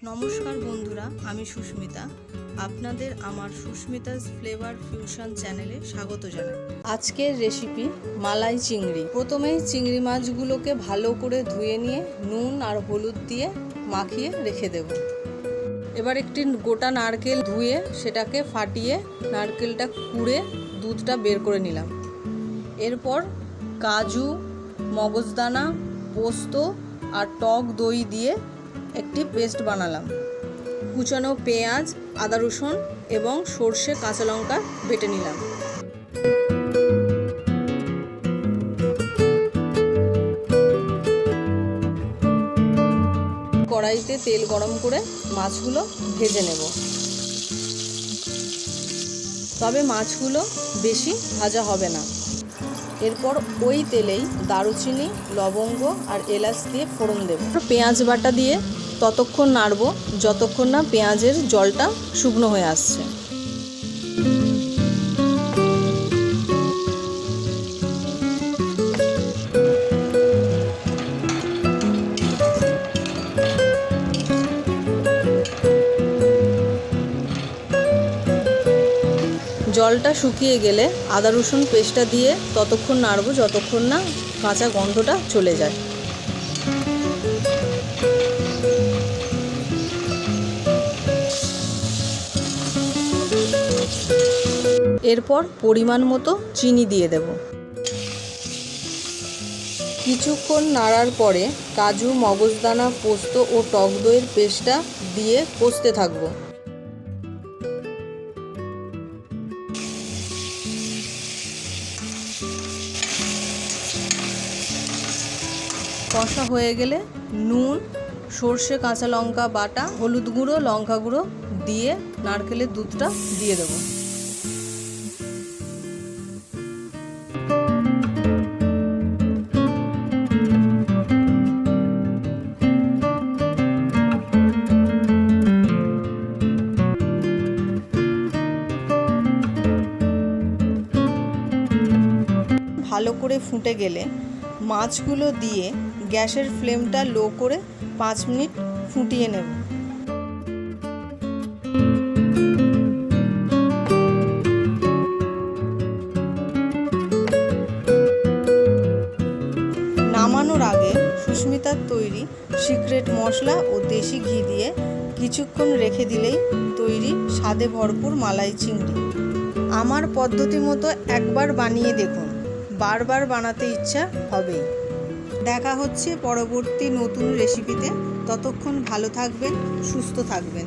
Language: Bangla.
নমস্কার বন্ধুরা, আমি সুস্মিতা। আপনাদের আমার সুস্মিতাস ফ্লেভার ফিউশন চ্যানেলে স্বাগত জানাই। আজকের রেসিপি মালাই চিংড়ি। প্রথমেই চিংড়ি মাছগুলোকে ভালো করে ধুয়ে নিয়ে নুন আর হলুদ দিয়ে মাখিয়ে রেখে দেব। এবার একটি গোটা নারকেল ধুয়ে সেটাকে ফাটিয়ে নারকেলটা কুড়ে দুধটা বের করে নিলাম। এরপর কাজু, মগজদানা, পোস্ত আর টক দই দিয়ে একটি পেস্ট বানালাম। কুচানো পেঁয়াজ, আদা রসুন এবং সর্ষে কাঁচা লঙ্কা বেটে নিলাম। কড়াইতে তেল গরম করে মাছগুলো ভেজে নেব। তবে মাছগুলো বেশি ভাজা হবে না। এরপর ওই তেলেই দারুচিনি, লবঙ্গ আর এলাচ দিয়ে ফোড়ন দেব। পেঁয়াজ বাটা দিয়ে ততক্ষণ নাড়ব যতক্ষণ না পেঁয়াজের জলটা শুকনো হয়ে আসছে। জলটা শুকিয়ে গেলে আদা রসুন পেস্টটা দিয়ে ততক্ষণ নাড়ব যতক্ষণ না কাঁচা গন্ধটা চলে যায়। এরপর পরিমাণ মতো চিনি দিয়ে দেব। কিছুক্ষণ নাড়ার পরে কাজু, মগজদানা, পোস্ত ও টক দইয়ের পেস্টটা দিয়ে কষতে থাকবো। কষা হয়ে গেলে নুন, সর্ষে কাঁচা লঙ্কা বাটা, হলুদ গুঁড়ো, লঙ্কা গুঁড়ো দিয়ে নারকেলের দুধটা দিয়ে দেবো। ভালো করে ফুটে গেলে মাছগুলো দিয়ে গ্যাসের ফ্লেমটা লো করে 5 মিনিট ফুটিয়ে নেব। নামানোর আগে সুস্মিতার তৈরি সিক্রেট মশলা ও দেশি ঘি দিয়ে কিছুক্ষণ রেখে দিলেই তৈরি স্বাদে ভরপুর মালাই চিংড়ি। আমার পদ্ধতি মতো একবার বানিয়ে দেখুন, বারবার বানাতে ইচ্ছা হবেই। দেখা হচ্ছে পরবর্তী নতুন রেসিপিতে। ততক্ষণ ভালো থাকবেন, সুস্থ থাকবেন।